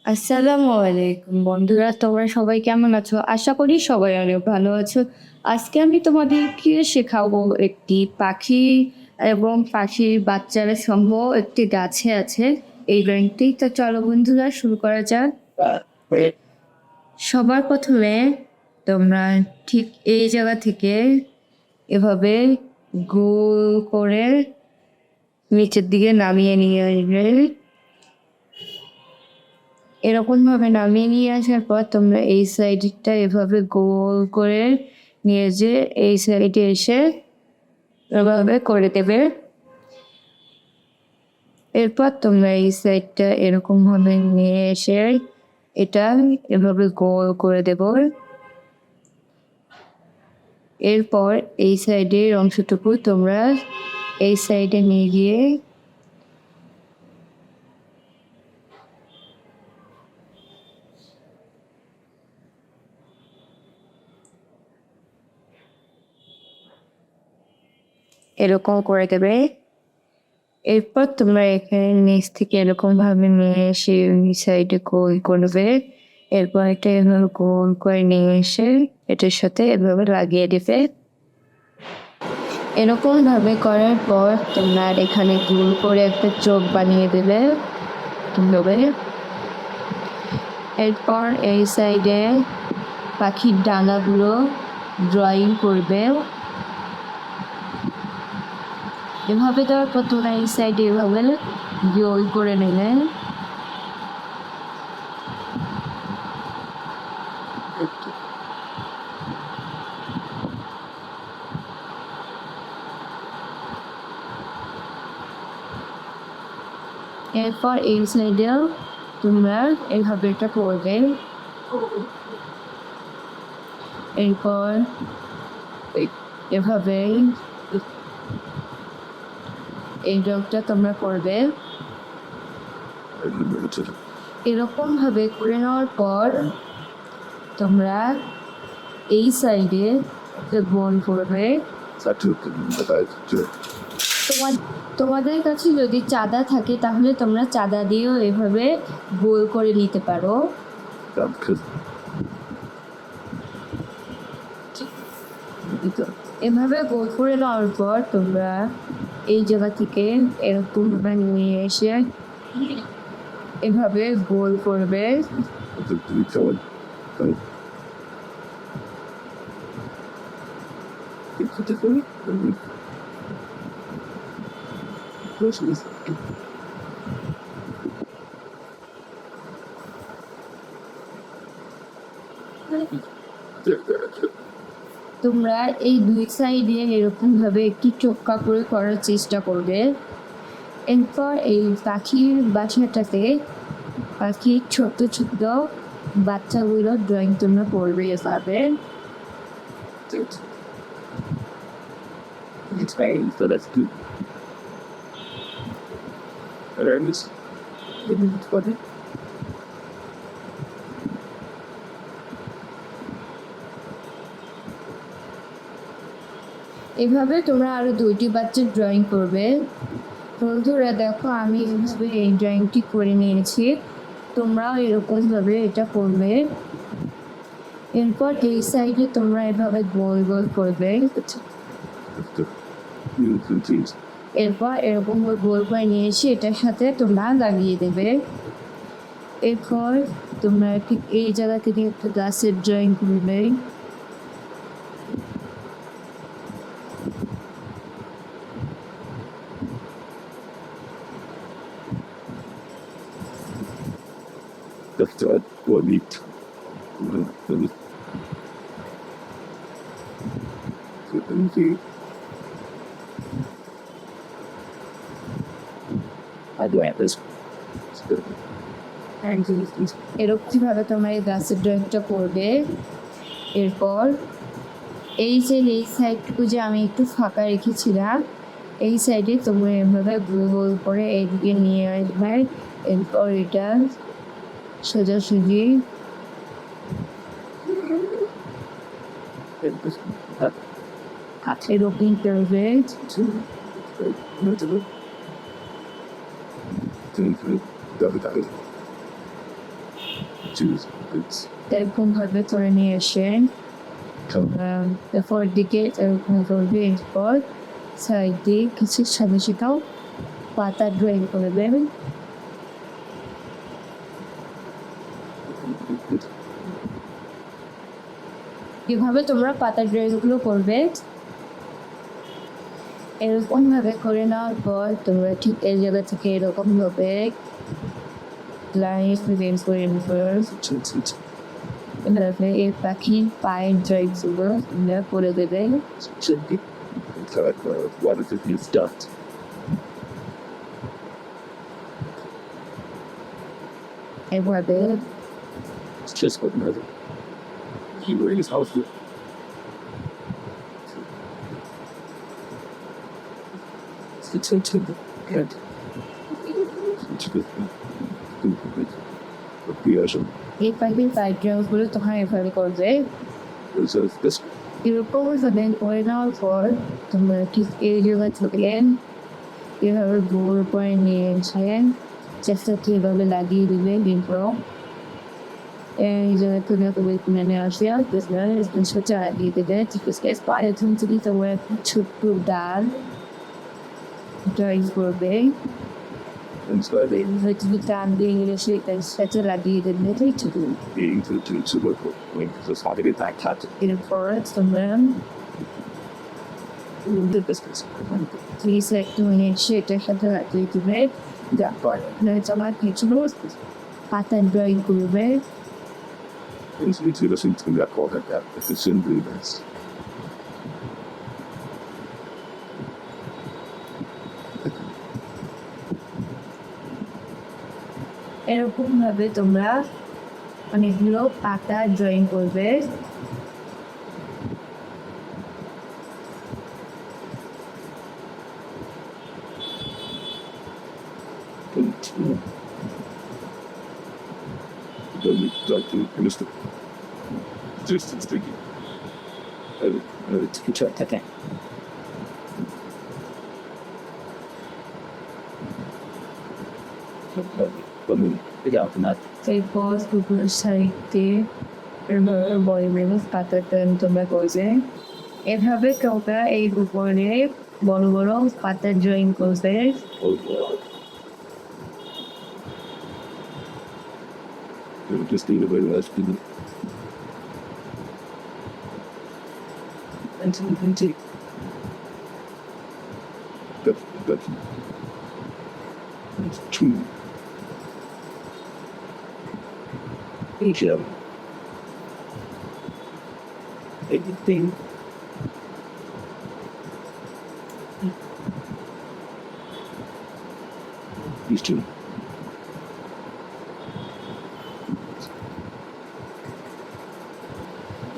আসসালামু আলাইকুম বন্ধুরা, তোমরা সবাই কেমন আছো? আশা করি সবাই অনেক ভালো আছো। আজকে আমি তোমাদেরকে শেখাবো একটি পাখি এবং পাখির বাচ্চারা সমূহ একটি গাছে আছে এই ড্রয়িংটি। তো চলো বন্ধুরা শুরু করা যাক। সবার প্রথমে তোমরা ঠিক এই জায়গা থেকে এভাবে গোল করে নিচের দিকে নামিয়ে নিয়ে আসবে। এরকম ভাবে নামিয়ে নিয়ে আসার পর তোমরা এই সাইডটা এভাবে গোল করে নিয়ে যে এই সাইডে এসে এভাবে করে দেবে। এরপর তোমরা এই সাইডটা এরকম ভাবে নিয়ে এসে এটা এভাবে গোল করে দেব। এরপর এই সাইডের অংশটুকু তোমরা এই সাইডে নিয়ে গিয়ে এরকম করে দেবে। এরপর তোমরা এখানে নিচ থেকে এরকম ভাবে নিয়ে এসে সাইডে গোল করবে। এরপর এটা এভাবে গোল করে নিয়ে এসে এটার সাথে এভাবে লাগিয়ে দেবে। এরকম ভাবে করার পর তোমরা এখানে গোল করে একটা চোখ বানিয়ে দেবে এভাবে। এরপর এই সাইডে পাখির ডানাগুলো ড্রয়িং করবে। এভাবে দেওয়ার পর তোমরা এই সাইডে এভাবে গোল করে নেবে। এরপর এই সাইডেও তোমরা এইভাবে এটা করবে। এরপর এভাবে এই ডগটা তোমরা করবে। এরকম ভাবে করে নেওয়ার পর তোমরা এই সাইডে গোল করবে। তোমাদের কাছে যদি চাঁদা থাকে তাহলে তোমরা চাঁদা দিয়েও এভাবে গোল করে নিতে পারো। এভাবে গোল করে নেওয়ার পর তোমরা এই জায়গা থেকে এরকম নিয়ে এসে এভাবে গোল করবে। তোমরা এই দুই সাইডে এরকম ভাবে একটু চোক্কা করে করার চেষ্টা করবে। এরপর এই পাখির বাসাটাতে পাখির ছোট ছোট বাচ্চাগুলোর ড্রয়িং তোমরা করবে এভাবে। It's fine, so that's good. Awareness. What it? এভাবে তোমরা আরো দুইটি বাচ্চার ড্রয়িং করবে। বন্ধুরা দেখো আমি এইভাবে এই ড্রয়িংটি করে নিয়েছি, তোমরাও এরকমভাবে এটা করবে। এরপর এই সাইডে তোমরা এভাবে গোল গোল করবে। এরপর এরকম গোল করে নিয়ে এসে এটার সাথে তোমরা লাগিয়ে দেবে। এরপর তোমরা ঠিক এই জায়গা থেকে একটা গাছের ড্রয়িং করবে। That's what we I do have this. এরকম ভাবে তোমরা এই গাছের ড্রয়িংটা করবে। এরপর এই যে এই সাইডটুকু যে আমি একটু ফাঁকা রেখেছিলাম এই সাইডে তোমরা এভাবে গোল গোল করে এইদিকে নিয়ে আসবে। এরপর এটা সোজাসুজি এরকম করবে। choose goods. এরকম ভাবে করে নিয়ে এসে তারপর দিকে এরকম করবে, এরপর সাইড দিয়ে কিছু সাদা শিখাও পাতা ড্রয়িং করে দেবেন। কিভাবে তোমরা পাতা ড্রয়িংগুলো করবে এরকম ভাবে করে নেওয়ার পর তোমরা ঠিক এই জায়গা থেকে এরকম ভাবে লাইন বের করে এভাবে এই পাখির পায়ের ড্রয়িংগুলো তোমরা করে দেবে। What is it you've done? এভাবে It's just what mother. You were in his house. It's good. It's good. Good. এই পাখির পায়ের ড্রয়িংগুলো তোমরা এভাবে করবে। This এরকম ভাবে করে নেওয়ার পর তোমরা ঠিক এই জায়গা থেকে এভাবে গোল করে নিয়ে এসে চেষ্টা এভাবে লাগিয়ে দেবে। এরপর এই জায়গা থেকে তুমি কিনে নিয়ে আসবে সোজা লাগিয়ে দেবে। ঠিক আছে, পায়ের যদি তোমরা একটা ছোট্ট ডাল ড্রয়িং করবে তুমি টান দিয়ে গেলে সেটা সাথে লাগিয়ে দেবে। ঠিক আছে, being to work with the solid attack hat. এরপর তোমরা The business. প্লিজ একটু সেটার সাথে লাগিয়ে দেবে। তারপর তোমার কিছু পাতা ড্রয়িং করবে। It's easy to listen to that call like that. It's simply best. এরকম ভাবে তোমরা অনেকগুলো পাতা ড্রয়িং করবে। Like to understand. Just thinking. Okay. এরপর কুকুরের সাইডে বড় বড় পাতাটা তোমরা করবে। এভাবে তোমরা এই উপরে বড় বড় পাতা ড্রয়িং করবে। Just need a bit of rest. Until you can take That's it's true. Each of them. Anything. These two.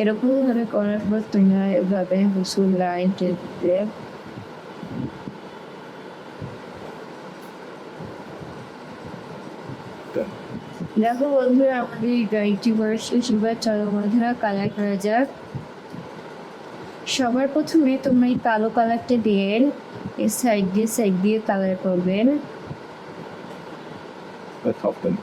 এরকম ভাবে করার পর তোমরা এভাবে হুসুল লাইন টেনে দেখো বন্ধুরা, আমাদের এই গাড়িটি বয়সে সবার চলো বন্ধুরা কালার করা যাক। সবার প্রথমে তোমরা এই কালো কালারটা দিয়ে এই সাইড দিয়ে কালার করবেন। Let's help them.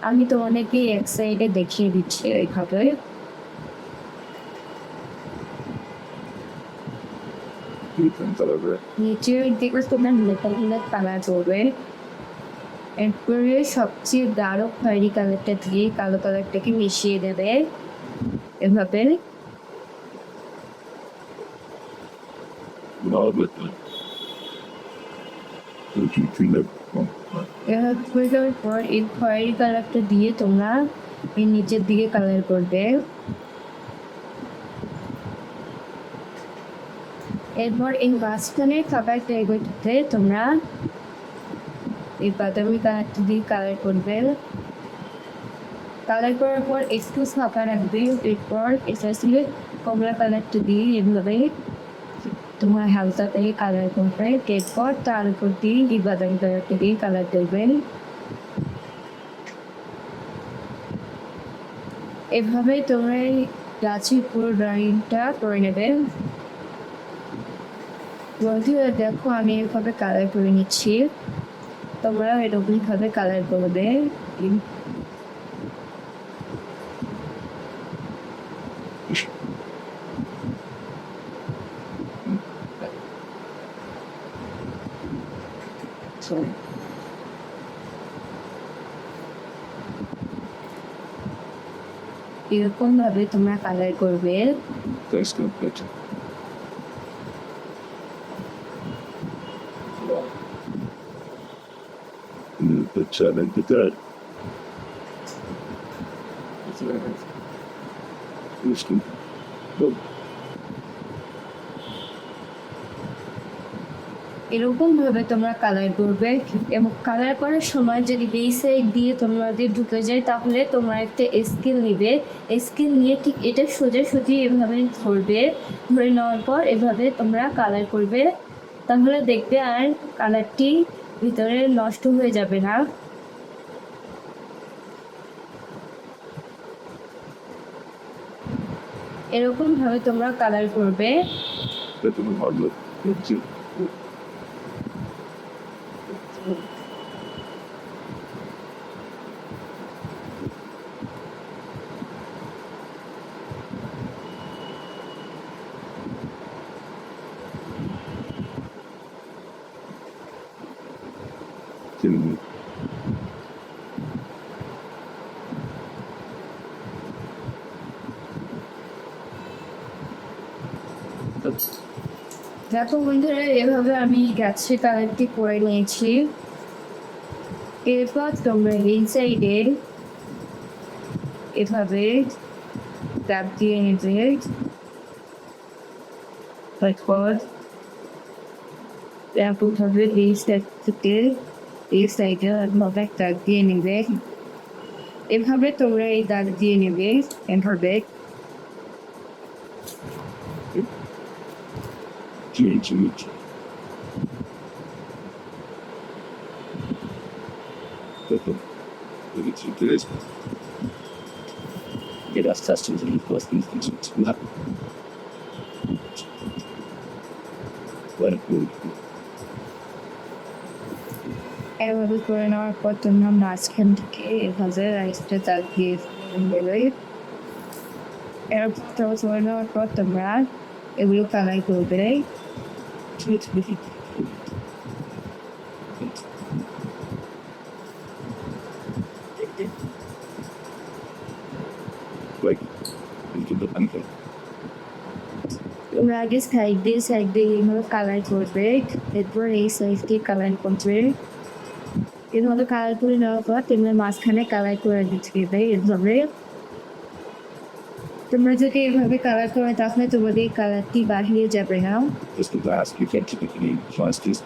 আমি তো অনেকেই এক সাইডে দেখিয়ে দিচ্ছি এইভাবে। নিচের দিকে তোমার লেখাগুলো কালার করবে। এরপরে সবচেয়ে গাঢ় খয়েরি কালারটা দিয়ে কালো কালারটাকে মিশিয়ে দেবে এভাবে। পর এই খয়েরি কালারটা দিয়ে তোমরা এর নিচের দিকে কালার করবে। এরপর এই মাঝখানে খাবারটা এগোতে তোমরা এই বাদামি কালারটা দিয়ে কালার করবে। কালার করার পর একটু ফাঁকা রাখবে। এরপর এটা ছিল কমলা কালারটা দিয়ে এভাবে তোমার হালকা থেকে কালার করবে। এরপর তার উপর দিয়ে এই বাদামি কালারটা দিয়ে কালার করবেন। এভাবে তোমরা গাছের পুরো ড্রয়িংটা করে নেবে। বন্ধুরা দেখো আমি এভাবে কালার করে নিচ্ছি। তোমরা এরকম ভাবে কালার করবে। এরকম ভাবে তোমরা কালার করবে। That's good. That's the challenge. The third. It's good. Good. এরকম ভাবে তোমরা কালার করবে এবং কালার করার সময় যদি এই সাইড দিয়ে তোমাদের ঢুকে যায় তাহলে তোমরা একটা স্কেল নেবে। স্কেল নিয়ে ঠিক এটা সোজাসুজি এভাবে ধরবে, ধরে নেওয়ার পর এভাবে তোমরা কালার করবে, তাহলে দেখবে আর কালারটি ভিতরে নষ্ট হয়ে যাবে না। এরকম ভাবে তোমরা কালার করবে। That's a hard look. It's good. Good. দেখো বন্ধুরা, এভাবে আমি গাছের কালারটি করে নিয়েছি। এরপর তোমরা এই সাইডে এভাবে দাগ দিয়ে নেবে। তারপর এরকমভাবে এই সাইড থেকে এই সাইডে এভাবে দাগ দিয়ে নেবে। এভাবে তোমরা এই দাগ দিয়ে নেবে এভাবে। Change. That's a. It's interesting. Yeah, that's just the first instance. What a good. এভাবে করে নেওয়ার পর তোমরা মাঝখান থেকে এভাবে রাইসটা দাগ দিয়ে নেবে। এরপর করে নেওয়ার পর তোমরা এগুলো কালার করবে। Like, into the pancake. তোমরা আগে সাইড দিয়ে এইভাবে কালার করবে, এরপর এই সাইড দিয়ে কালার করবে। এভাবে কালার করে নেওয়ার পর তোমরা মাঝখানে কালার করে দিতে হবে। এভাবে তোমরা যদি এভাবে কালার করে তাহলে তোমাদের কালারটি বাড়িয়ে যাবে না। Just the last, you can't typically fast this.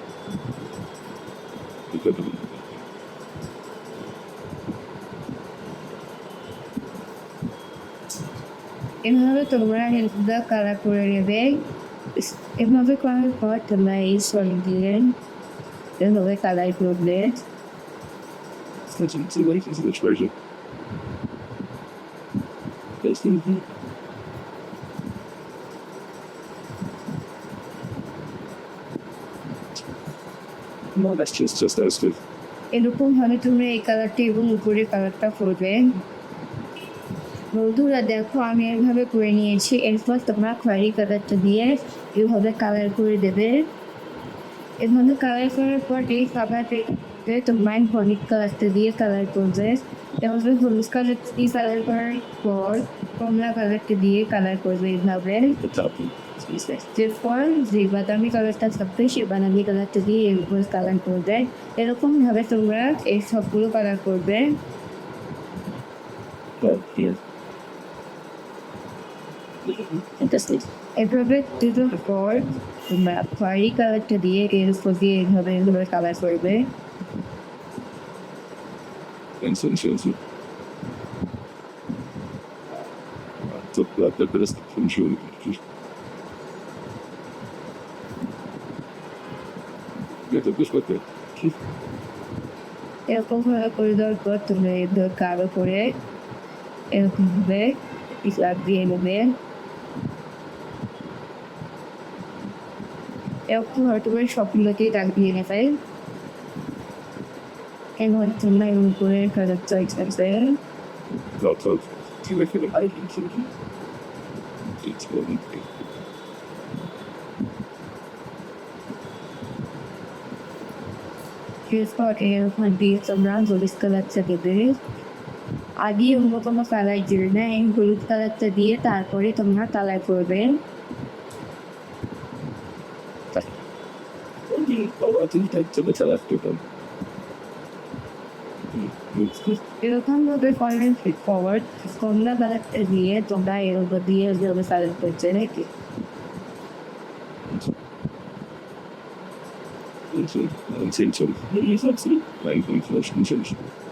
Because of এভাবে তোমরা এগুলো কালার করে নেবে। এভাবে করার পর তোমরা এই সলিড দিয়ে এভাবে কালার করবে। see what is the treasure. That's the no, that's just as good. এরকম ভাবে তোমরা এই কালারটি এবং উপরে কালারটা করবে। বন্ধুরা দেখো আমি এভাবে করে নিয়েছি। এরপর তোমরা খয়েরি কালারটা দিয়ে এভাবে কালার করে দেবে। এভাবে কালার করার পর এই কালারটি তোমরা হলুদ কালারটা দিয়ে কালার করবে। এভাবে হলুদ কালারটা দিয়ে কালার করার পর কমলা কালারটা দিয়ে কালার করবে। এভাবে The top. এরপর যে বাদামি কালারটা থাকবে সেই বাদামি কালারটা দিয়ে এর উপর কালার করবে। এরকমভাবে তোমরা এই সবগুলো কালার করবে। But yeah. এভাবে দুটোর পর তোমরা খয়েরি কালারটা দিয়ে এর উপর দিয়ে এভাবে কালার করবে। And so shows you. The best from showing. Get the best with it. এরকমভাবে করে দেওয়ার পর তোমরা এভাবে কালো করে এরকমভাবে দাগ দিয়ে নেবে। এরকমভাবে তোমরা সবগুলোকেই দাগ দিয়ে নেবে। এবার তোমরা এর উপরে কালারটা এক্সপেন্সে Lots of terrific items in here. It's going to be. এরপর এর উপর দিয়ে তোমরা হলুদ কালারটা দেবে। আগে অন্য কোনো কালার দেবে না, এই হলুদ কালারটা দিয়ে তারপরে তোমরা কালার করবে। Oh, I didn't take to the left of them. এরকম ভাবে করবেন ফিট ফরওয়ার্ড কমলা কালারটা দিয়ে তোমরা এর উপর দিয়ে যেভাবে কালার করছে নাকি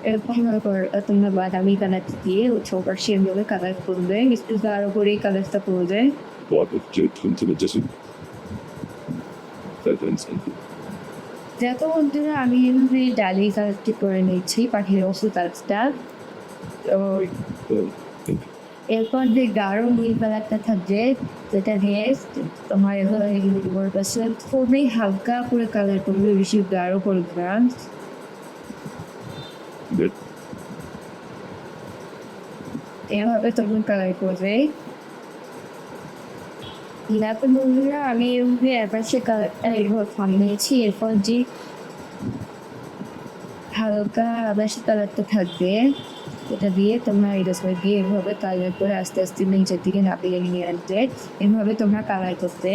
এরকম তোমরা বাদামি কালারটা দিয়ে ছোটার সেভাবে কালার করবে, একটু তার উপরে কালারটা করবে। যত বন্ধুরা আমি এভাবে ডালি কালারটি করে নিচ্ছি পাখির ওষুধ কালারটা। এরপর যে গাঢ় নীল কালারটা থাকবে যেটা দিয়ে তোমার এভাবে খুবই হালকা করে কালার করবে, বেশি গাঢ় করবে না। এভাবে তখন কালার করবে। এখন বন্ধুরা আমি এভাবে অ্যাপাচে কালারটা এভাবে ফর্ম নিয়েছি। এরপর যে হালকা আবাসী কালারটা থাকবে এটা দিয়ে তোমরা এটা দিয়ে এভাবে কালার করে আস্তে আস্তে নিচের দিকে নাপিয়ে নিয়ে আসবে। এভাবে তোমরা কালার করতে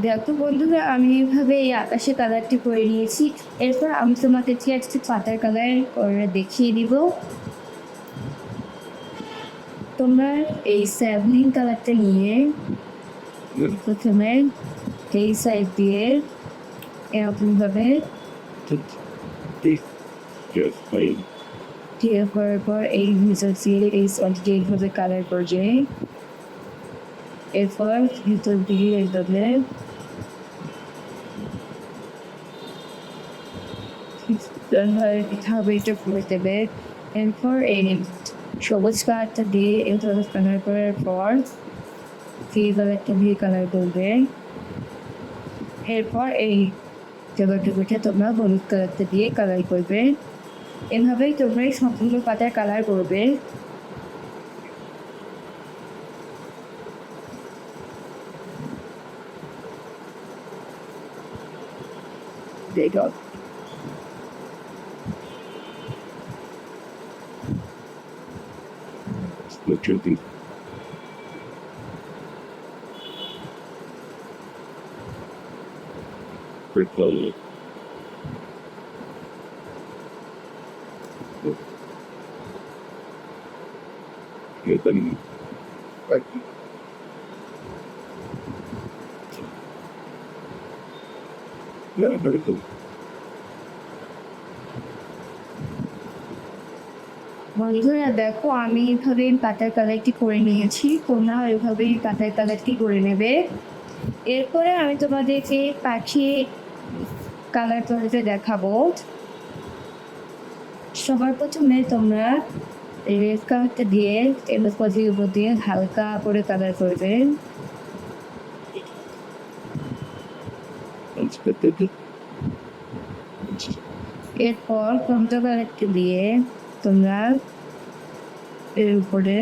দেখো বন্ধুরা আমি এইভাবে এই আকাশে কালারটি করে নিয়েছি। এরপর আমি তোমাদেরকে একটু পাতার কালার করে দেখিয়ে দিব। তোমরা এই স্যাভলিন কালারটা নিয়ে প্রথমে এই সাইড দিয়ে এরকমভাবে দিয়ে করার পর এই ভিতর দিয়ে এই সাইডকে এইভাবে কালার করবে। এরপর ভিতর দিকে এইভাবে এটা করে দেবে। এরপর এই সবুজ কালারটা দিয়ে এইভাবে কালার করার পর সেই কালারটা দিয়ে কালার করবে। এরপর এই জায়গাটুকুতে তোমরা হলুদ কালারটা দিয়ে কালার করবে। এভাবেই তোমরা এই সম্পূর্ণ পাতার কালার করবে। দেখো Look at the pretty close. Yeah, then right. Yeah, very cool. বন্ধুরা দেখো আমি এইভাবে পাতার কালারটি করে নিয়েছি, তোমরা এইভাবেই পাতার কালারটি করে নেবে। এরপরে আমি তোমাদেরকে পাখি কালার করতে দেখাবো। সবার প্রথমে তোমরা রেড কালারটা দিয়ে এবার পাখির উপর দিয়ে হালকা করে কালার করবে। এরপর কমলা কালারটা দিয়ে তোমরা এর উপরে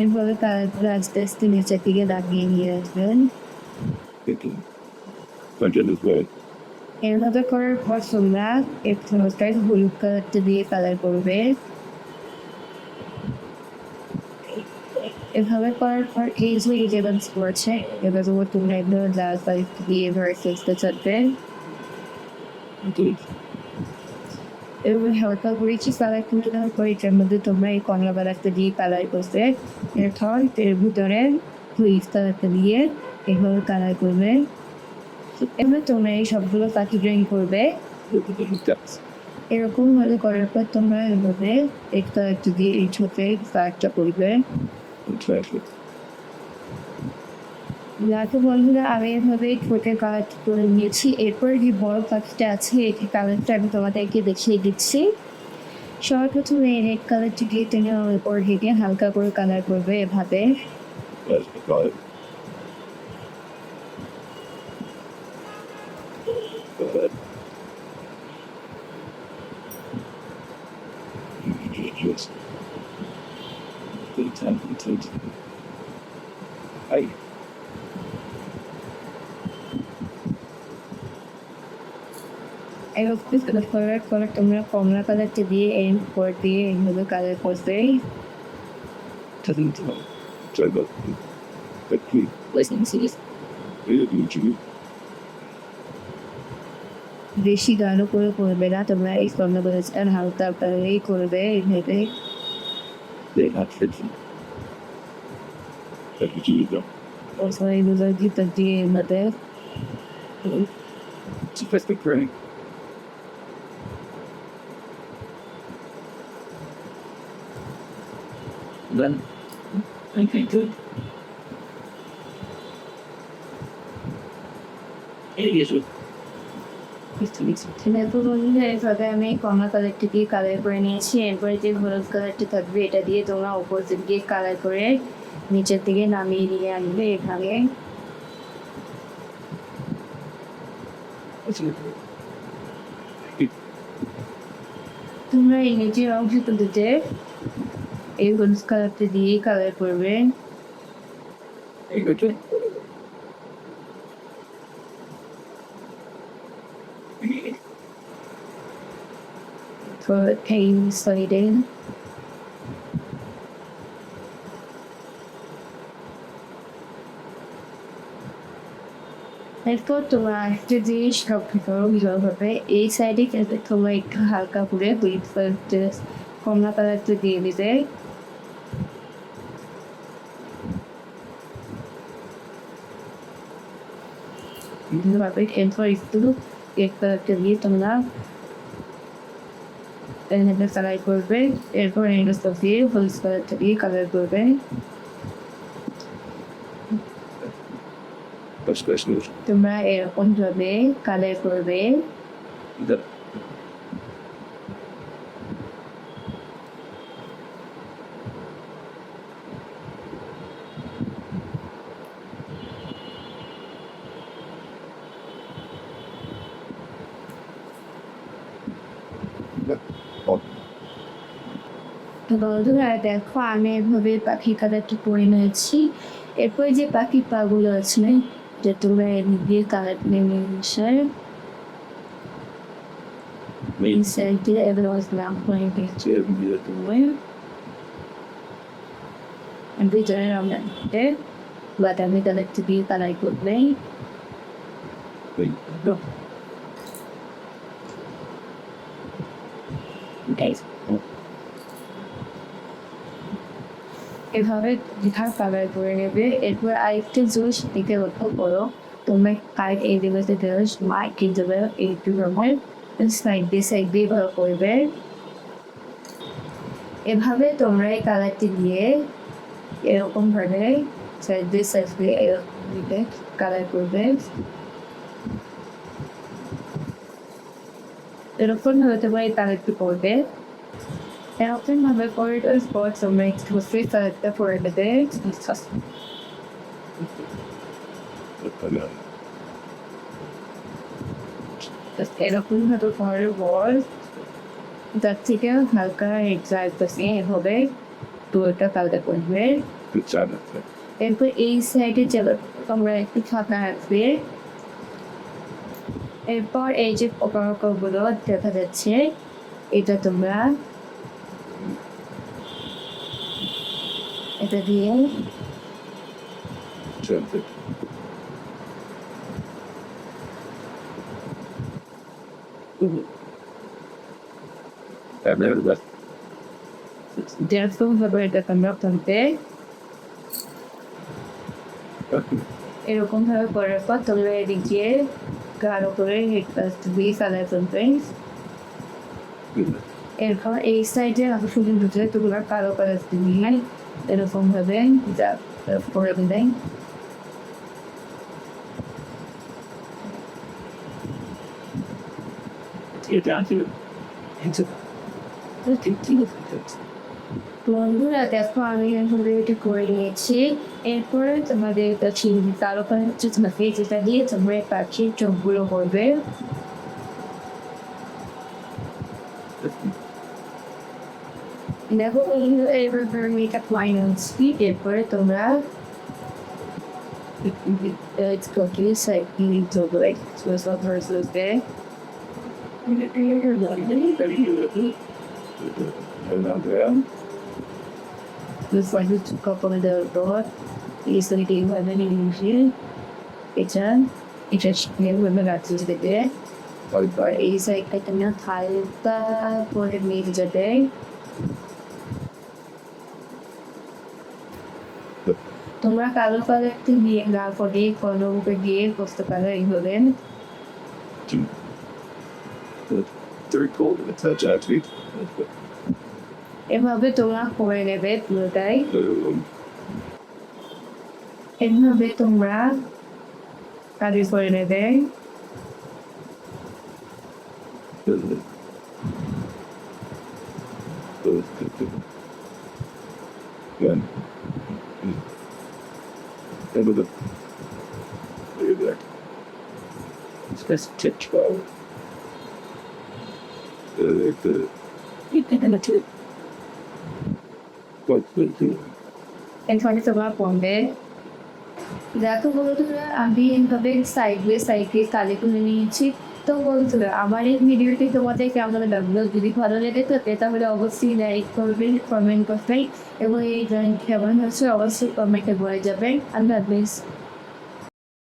এভাবে কালার করে আস্তে আস্তে নিচের দিকে লাগিয়ে নিয়ে আসবেন। এভাবে করার পর তোমরা একটু হলুদ কালারটা দিয়ে কালার করবে। এভাবে করার পর এই যে রিলেভেন্স করছে এবার তোমরা এভাবে লাল কালার দিয়ে এভাবে ফেসতে চাটবে। এভাবে হালকা করেছি কালার কিন্তু করে এটার মধ্যে তোমরা এই কমলা কালারটা দিয়ে কালার করবে। এরপর এর ভিতরে হুইট কালারটা দিয়ে এভাবে কালার করবে। এবার তোমরা এই সবগুলো পাখি ড্রয়িং করবে। এরকম ভাবে করার পর তোমরা এভাবে একটা একটা দিয়ে এই ছোট কালারটা করবে। Exactly. যাকে বন্ধুরা আমি এভাবে ঠোঁটে কালার করে নিয়েছি। এরপর যে বড় পাখিটা আছে এটি কালারটা আমি তোমাদেরকে দেখিয়ে দিচ্ছি। সর্বপ্রথমে রেড কালারটি দিয়ে তুমি আমার উপর হেঁটে হালকা করে কালার করবে এভাবে। That's got it. Go ahead. Just good time to take. Hey. এরকম কালার করে তোমরা কমলা কালারটা দিয়ে এর উপর দিয়ে এইভাবে কালার করবে। Doesn't tell. Try that. That quick. Listening to this. You. বেশি গাঢ় করে করবে না, তোমরা এই কমলা কালারটা হালকা কালারেই করবে এইভাবে। They had fitting. That was you though. Also এইগুলো ভিতর দিয়ে এইভাবে It's a festive prank. Then, okay, good. It is with. এরপর বন্ধুরা এইভাবে আমি কমলা কালারটা দিয়ে কালার করে নিয়েছি। এরপরে যে হলুদ কালারটা থাকবে এটা দিয়ে তোমরা অপোজিট দিয়ে কালার করে নিচের দিকে নামিয়ে নিয়ে আনবে এভাবে। তোমরা এই নিচের অংশটুকুতে এই হলুদ কালারটা দিয়ে কালার করবে। For pain sliding. এরপর তোমরা একটা জিনিস লক্ষ্য করো ভালোভাবে, এই সাইডে কিন্তু তোমরা একটু হালকা করে হুইট কালারটা কমলা কালারটা দিয়ে দিবে। ভাবে এরপর একটু রেড কালারটা দিয়ে তোমরা কালার করবে। এরপর এগুলো দিয়ে হলুদ কালারটা দিয়ে কালার করবে। তোমরা এরকম ভাবে কালার করবে। বন্ধুরা দেখো আমি এভাবে পাখির কালারটা করে নিয়েছি। এরপর যে পাখির পাগুলো আছে যে তোমরা এর দিয়ে কালার নেমে মিশাই সাইডে এবার নাম করে দিচ্ছি ভিতরে আমরা বাদামি কালারটা দিয়ে কালার করবে। এভাবে পিঠা কালার করে নেবে। এরপর আরেকটা জিনিস দিকে লক্ষ্য করো, তোমরা কার এই দিকে দেওয়ার সময় কিন্তু একটু রকমের সাইড দিয়ে ভালো করবে। এভাবে তোমরা এই কালারটি দিয়ে এরকম ভাবে সাইড দিয়ে এরকম দিকে কালার করবে। এরকম ভাবে তোমরা এই কালারটি করবে। এরকম ভাবে করে পর তোমরা একটু কালারটা করে দেবে। এরকম ভাবে করার পর তার থেকে হালকা এক্সাইটে হবে পুরোটা কালার করবে। এরপর এই সাইডে যাবে তোমরা একটু ফাঁকা রাখবে। এরপর এই যে পোকামাকড়গুলো দেখা যাচ্ছে এটা তোমরা এটা দিয়ে যেরকম ভাবে এটা তোমরা করবে। এরকম ভাবে করার পর তোমরা এদিকে গাঢ় করে দিয়ে কালার করবে। এরপর এই সাইডে আমি শুধু ভিতরে তোমরা কালো কালার দিবেন এরকম ভাবে যা করে দেন। এটা আছে ঠিক ঠিক আছে বন্ধুরা দেখো আমি এখন এটা করে নিয়েছি। এরপরে তোমাদের কাছে কালো কালার হচ্ছে তোমার যেটা দিয়ে তোমরা পাখির চোখগুলো করবে। দেখো এবার মেকআপ লাইনার্স এরপরে তোমরা it's cookies like you need to like twist up versus big. This one who took up on the door is the game when they need you. It's a chicken with the nuts is the day. Or is like I cannot hide the for it made the day. তোমরা কালো কালারটি দিয়ে গা করে কলমকে দিয়ে করতে পারো এইভাবে। very cold in the touch actually এভাবে তোমরা করে নেবে পুরোটাই। এভাবে তোমরা কাজ করে নেবে। Good. And with the look at that. It's just tip twelve. What will do? এখানে তোমরা পড়বে। দেখো বন্ধুরা আমি এইভাবে সাইড বাই সাইডে কালি করে নিয়েছি। তো বন্ধুরা আমার এই ভিডিওটি তোমাদের কেমন লাগলো, যদি ভালো লেগে থাকে তাহলে অবশ্যই লাইক করবেন, কমেন্ট করবেন এবং এই ড্রয়িং কেমন হচ্ছে অবশ্যই কমেন্টে বলে যাবেন। আল্লাহ হাফেজ।